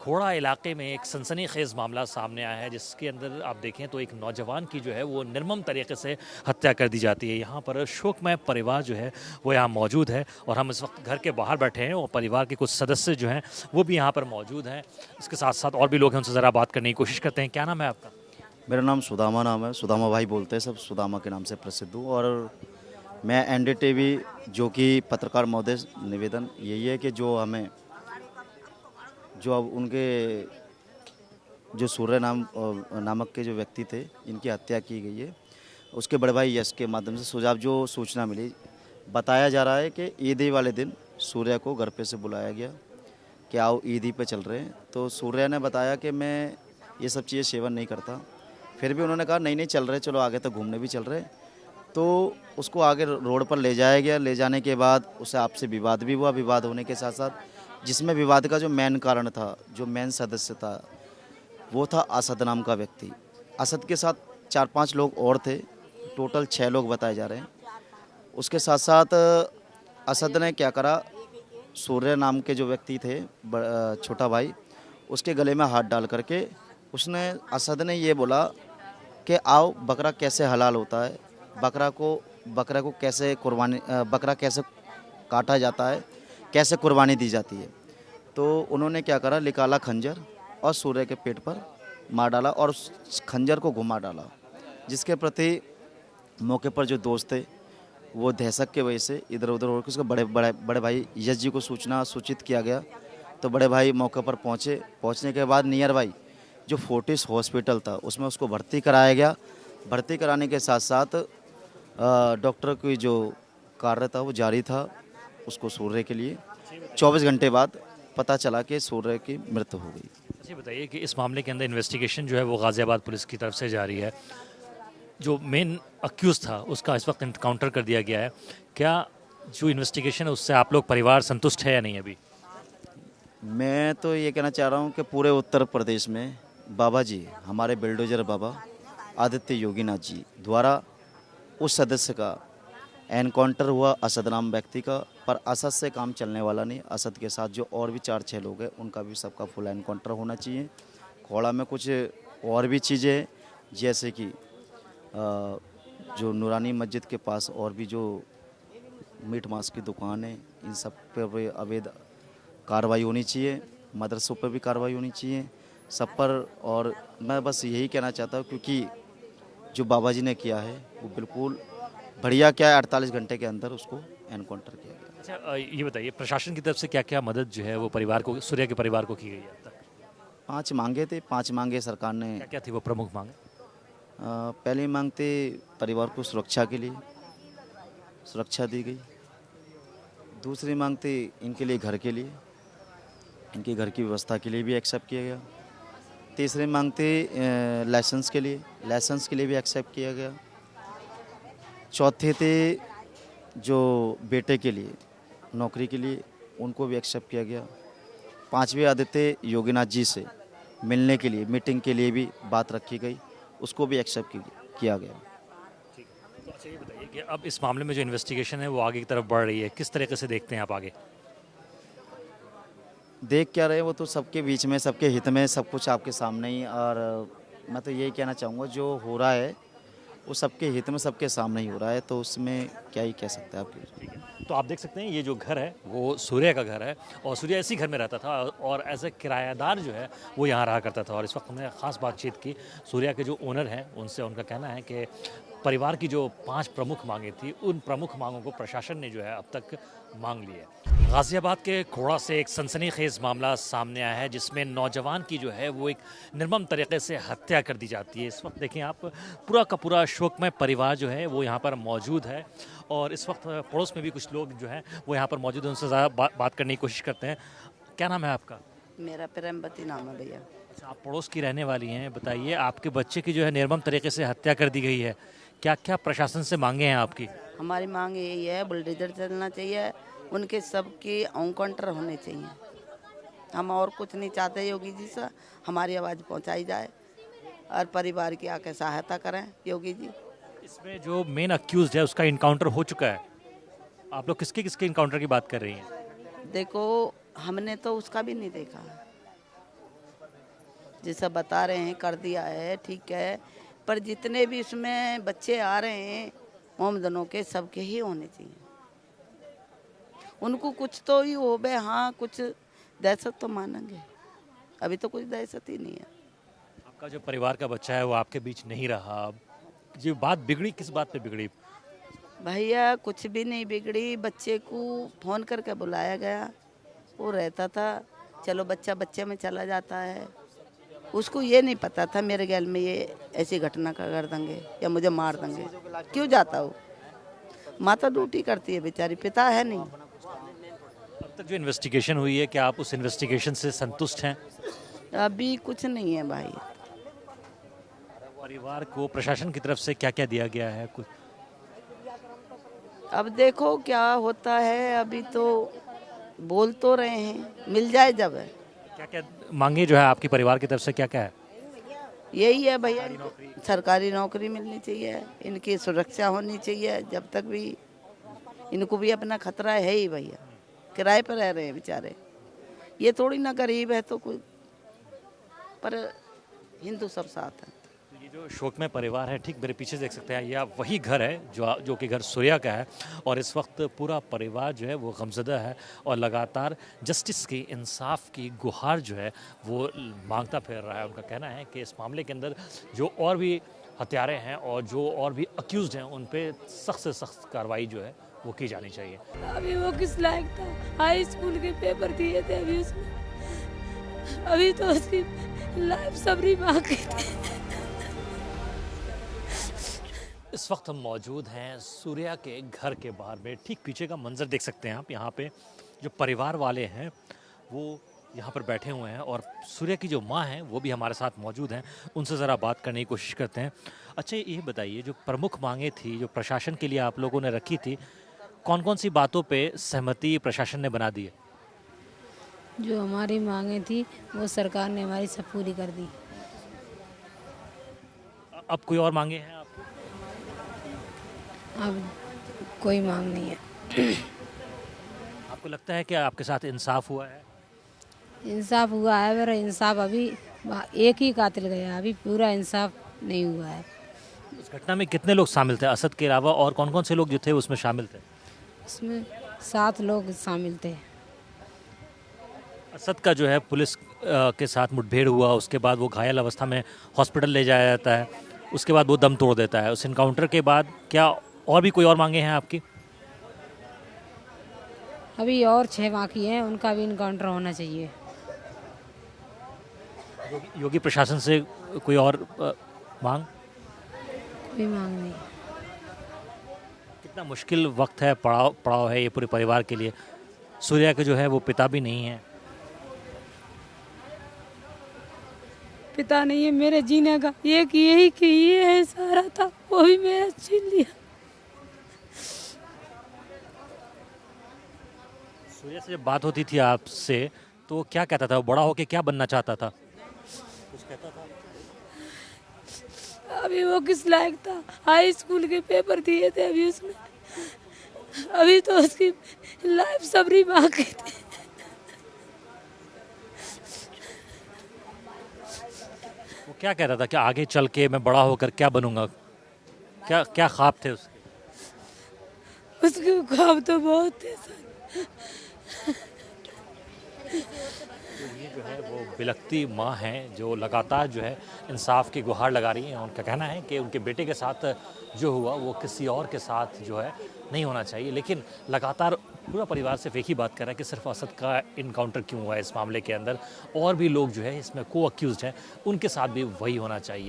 खोड़ा इलाके में एक सनसनीखेज़ मामला सामने आया है, जिसके अंदर आप देखें तो एक नौजवान की जो है वो निर्मम तरीके से हत्या कर दी जाती है। यहाँ पर शोकमय परिवार जो है वो यहाँ मौजूद है और हम इस वक्त घर के बाहर बैठे हैं और परिवार के कुछ सदस्य जो हैं वो भी यहाँ पर मौजूद हैं। इसके साथ साथ और भी लोग हैं, उनसे ज़रा बात करने की कोशिश करते हैं। क्या नाम है आपका? मेरा नाम है, सुदामा भाई बोलते हैं, सब सुदामा के नाम से प्रसिद्ध हूँ। और मैं एनडीटीवी जो कि पत्रकार महोदय, निवेदन यही है कि जो हमें जो अब उनके जो सूर्य नामक के जो व्यक्ति थे, इनकी हत्या की गई है, उसके बड़े भाई यश के माध्यम से सुझाव जो सूचना मिली, बताया जा रहा है कि ईदी वाले दिन सूर्य को घर पे से बुलाया गया कि आओ ईदी पे चल रहे हैं। तो सूर्य ने बताया कि मैं ये सब चीज़ें सेवन नहीं करता। फिर भी उन्होंने कहा नहीं नहीं चल रहे, चलो आगे तक घूमने भी चल रहे। तो उसको आगे रोड पर ले जाया गया। ले जाने के बाद उससे आपसे विवाद भी हुआ। विवाद होने के साथ साथ जिसमें विवाद का जो मेन कारण था, जो मेन सदस्य था, वो था असद नाम का व्यक्ति। असद के साथ 4-5 लोग और थे, टोटल 6 लोग बताए जा रहे हैं। उसके साथ साथ असद ने क्या करा, सूर्य नाम के जो व्यक्ति थे, छोटा भाई, उसके गले में हाथ डाल करके उसने असद ने ये बोला कि आओ बकरा कैसे हलाल होता है, बकरा को कैसे कुर्बानी, बकरा कैसे काटा जाता है, कैसे कुर्बानी दी जाती है। तो उन्होंने क्या करा, निकाला खंजर और सूर्य के पेट पर मार डाला और उस खंजर को घुमा डाला, जिसके प्रति मौके पर जो दोस्त थे वो दहशत के वजह से इधर उधर होकर उसके बड़े भाई यश जी को सूचित किया गया। तो बड़े भाई मौके पर पहुंचने के बाद नियर बाई जो फोर्टिस हॉस्पिटल था उसमें उसको भर्ती कराया गया। भर्ती कराने के साथ साथ डॉक्टर की जो कार्य था वो जारी था उसको सूर्य के लिए। 24 घंटे बाद पता चला कि सूर्य की मृत्यु हो गई। अच्छा, बताइए कि इस मामले के अंदर इन्वेस्टिगेशन जो है वो गाज़ियाबाद पुलिस की तरफ से जारी है। जो मेन अक्यूज़ था उसका इस वक्त इनकाउंटर कर दिया गया है। क्या जो इन्वेस्टिगेशन है उससे आप लोग परिवार संतुष्ट है या नहीं अभी? मैं तो ये कहना चाह रहा हूँ कि पूरे उत्तर प्रदेश में बाबा जी, हमारे बिल्डोजर बाबा आदित्य योगीनाथ जी द्वारा उस सदस्य का एनकाउंटर हुआ, असद नाम व्यक्ति का। पर असद से काम चलने वाला नहीं। असद के साथ जो और भी 4-6 लोग हैं उनका भी सबका फुल एनकाउंटर होना चाहिए। खोड़ा में कुछ और भी चीज़ें हैं, जैसे कि जो नूरानी मस्जिद के पास और भी जो मीट मांस की दुकान है, इन सब पर भी अवैध कार्रवाई होनी चाहिए। मदरसों पर भी कार्रवाई होनी चाहिए, सब पर। और मैं बस यही कहना चाहता हूँ, क्योंकि जो बाबा जी ने किया है वो बिल्कुल बढ़िया क्या है, 48 घंटे के अंदर उसको एनकाउंटर किया गया। अच्छा, ये बताइए प्रशासन की तरफ से क्या क्या मदद जो है वो परिवार को, सूर्य के परिवार को की गई है अब तक? 5 मांगे थे, 5 मांगे सरकार ने। क्या क्या थी वो प्रमुख मांगे? पहली मांग थी परिवार को सुरक्षा के लिए, सुरक्षा दी गई। दूसरी मांग थी इनके लिए घर के लिए, इनके घर की व्यवस्था के लिए भी एक्सेप्ट किया गया। तीसरी मांग थी लाइसेंस के लिए भी एक्सेप्ट किया गया। चौथी थी जो बेटे के लिए, नौकरी के लिए, उनको भी एक्सेप्ट किया गया। पांचवी आदित्य योगीनाथ जी से मिलने के लिए, मीटिंग के लिए भी बात रखी गई, उसको भी एक्सेप्ट किया गया। ठीक। तो अच्छा, ये बताइए कि अब इस मामले में जो इन्वेस्टिगेशन है वो आगे की तरफ बढ़ रही है, किस तरीके से देखते हैं आप आगे? देख क्या रहे, वो तो सबके बीच में, सबके हित में, सब कुछ आपके सामने ही। और मैं तो यही कहना चाहूँगा, जो हो रहा है वो सबके हित में, सबके सामने ही हो रहा है, तो उसमें क्या ही कह सकते हैं आप। ठीक है, तो आप देख सकते हैं ये जो घर है वो सूर्य का घर है और सूर्य इसी घर में रहता था और एज ए किरायादार जो है वो यहाँ रहा करता था। और इस वक्त हमने ख़ास बातचीत की सूर्य के जो ओनर हैं उनसे। उनका कहना है कि परिवार की जो 5 प्रमुख मांगें थी, उन प्रमुख मांगों को प्रशासन ने जो है अब तक मांग ली है। गाज़ियाबाद के खोड़ा से एक सनसनीखेज़ मामला सामने आया है, जिसमें नौजवान की जो है वो एक निर्मम तरीके से हत्या कर दी जाती है। इस वक्त देखें आप, पूरा का पूरा शोकमय परिवार जो है वो यहाँ पर मौजूद है और इस वक्त पड़ोस में भी कुछ लोग जो हैं वो यहाँ पर मौजूद हैं। उनसे ज़्यादा बात करने की कोशिश करते हैं। क्या नाम है आपका? मेरा प्रेमवती नाम है भैया। अच्छा, आप पड़ोस की रहने वाली हैं। बताइए, आपके बच्चे की जो है निर्मम तरीके से हत्या कर दी गई है, क्या क्या प्रशासन से मांगे हैं आपकी? हमारी मांग यही है, बुलडोजर चलना चाहिए, उनके सबके एनकाउंटर होने चाहिए। हम और कुछ नहीं चाहते, योगी जी से हमारी आवाज़ पहुंचाई जाए और परिवार की आके सहायता करें योगी जी। इसमें जो मेन अक्यूज़ड है उसका इनकाउंटर हो चुका है। आप लोग किसके किसके इनकाउंटर की बात कर रही हैं? देखो, हमने तो उसका भी नहीं देखा। जैसा बता रहे हैं कर दिया है, ठीक है, पर जितने भी इसमें बच्चे आ रहे हैं मोमदनों के, सबके ही होने चाहिए। उनको कुछ तो ही हो बे, हाँ कुछ दहशत तो मानेंगे, अभी तो कुछ दहशत ही नहीं है। आपका जो परिवार का बच्चा है वो आपके बीच नहीं रहा, ये बात बिगड़ी किस बात पे बिगड़ी? भैया कुछ भी नहीं बिगड़ी, बच्चे को फ़ोन करके बुलाया गया, वो रहता था, चलो बच्चा बच्चे में चला जाता है, उसको ये नहीं पता था मेरे गैल में ये ऐसी घटना कर देंगे या मुझे मार देंगे। क्यों जाता हो, माता ड्यूटी करती है बेचारी, पिता है नहीं। अब तक जो इन्वेस्टिगेशन हुई है, क्या आप उस इन्वेस्टिगेशन से संतुष्ट हैं? अभी कुछ नहीं है भाई। परिवार को प्रशासन की तरफ से क्या क्या दिया गया है कुछ? अब देखो क्या होता है, अभी तो बोल तो रहे हैं, मिल जाए जब है। क्या क्या मांगे जो है आपके परिवार की तरफ से क्या क्या है? यही है भैया, सरकारी नौकरी मिलनी चाहिए, इनकी सुरक्षा होनी चाहिए, जब तक भी इनको भी अपना खतरा है ही भैया, किराए पर रह रहे हैं बेचारे, ये थोड़ी ना गरीब है तो कोई, पर हिंदू सब साथ है। ये जो शोक में परिवार है, ठीक मेरे पीछे देख सकते हैं, यह वही घर है जो कि घर सूर्या का है, और इस वक्त पूरा परिवार जो है वो गमज़दा है और लगातार जस्टिस की, इंसाफ की गुहार जो है वो मांगता फिर रहा है। उनका कहना है कि इस मामले के अंदर जो और भी हत्यारे हैं और जो और भी अक्यूज़ड हैं उन पे सख्त से सख्त कार्रवाई जो है वो की जानी चाहिए। अभी वो किस लायक था, हाई स्कूल के पेपर दिए थे अभी उसने, अभी तो उसकी लाइफ सबरी बाकी थी। इस वक्त हम मौजूद हैं सूर्या के घर के बाहर में, ठीक पीछे का मंजर देख सकते हैं आप। यहाँ पे जो परिवार वाले हैं वो यहाँ पर बैठे हुए हैं और सूर्या की जो माँ हैं वो भी हमारे साथ मौजूद हैं, उनसे ज़रा बात करने की कोशिश करते हैं। अच्छा ये बताइए, जो प्रमुख मांगे थी जो प्रशासन के लिए आप लोगों ने रखी थी, कौन कौन सी बातों पे सहमति प्रशासन ने बना दी है? जो हमारी मांगे थी वो सरकार ने हमारी सब पूरी कर दी। अब कोई और मांगे हैं आपको? अब कोई मांग नहीं है। आपको लगता है कि आपके साथ इंसाफ हुआ है? इंसाफ हुआ है पर इंसाफ अभी एक ही कातिल गया, अभी पूरा इंसाफ नहीं हुआ है। उस घटना में कितने लोग शामिल थे असद के अलावा, और कौन कौन से लोग जो थे उसमें शामिल थे? उसमें 7 लोग शामिल थे। असद का जो है पुलिस के साथ मुठभेड़ हुआ, उसके बाद वो घायल अवस्था में हॉस्पिटल ले जाया जाता है, उसके बाद वो दम तोड़ देता है। उस इनकाउंटर के बाद क्या और भी कोई और मांगे हैं आपकी? अभी और 6 बाकी हैं, उनका भी इनकाउंटर होना चाहिए। योगी प्रशासन से कोई और मांग? कोई मांग नहीं। कितना मुश्किल वक्त है, पड़ाव है ये पूरे परिवार के लिए। सूर्या के जो है वो पिता भी नहीं है। पिता नहीं है मेरे जीने का, यही कि ये है सारा था, वो भी मेरा छीन लिया। सूर्या से जब बात होती थी आपसे तो वो क्या कहता था, वो बड़ा होके क्या बनना चाहता था? कुछ कहता था? अभी वो किस लायक था, हाई स्कूल के पेपर दिए थे अभी उसने, अभी तो उसकी लाइफ सबरी बाकी थी। वो क्या कहता था कि आगे चल के मैं बड़ा होकर क्या बनूंगा, क्या क्या ख्वाब थे उसके? उसके ख्वाब तो बहुत थे सर। ये जो है वो बिलखती माँ हैं जो लगातार जो है इंसाफ की गुहार लगा रही हैं। उनका कहना है कि उनके बेटे के साथ जो हुआ वो किसी और के साथ जो है नहीं होना चाहिए, लेकिन लगातार पूरा परिवार सिर्फ एक ही बात कर रहा है कि सिर्फ असद का इनकाउंटर क्यों हुआ है इस मामले के अंदर, और भी लोग जो है इसमें को अक्यूज़ड हैं, उनके साथ भी वही होना चाहिए।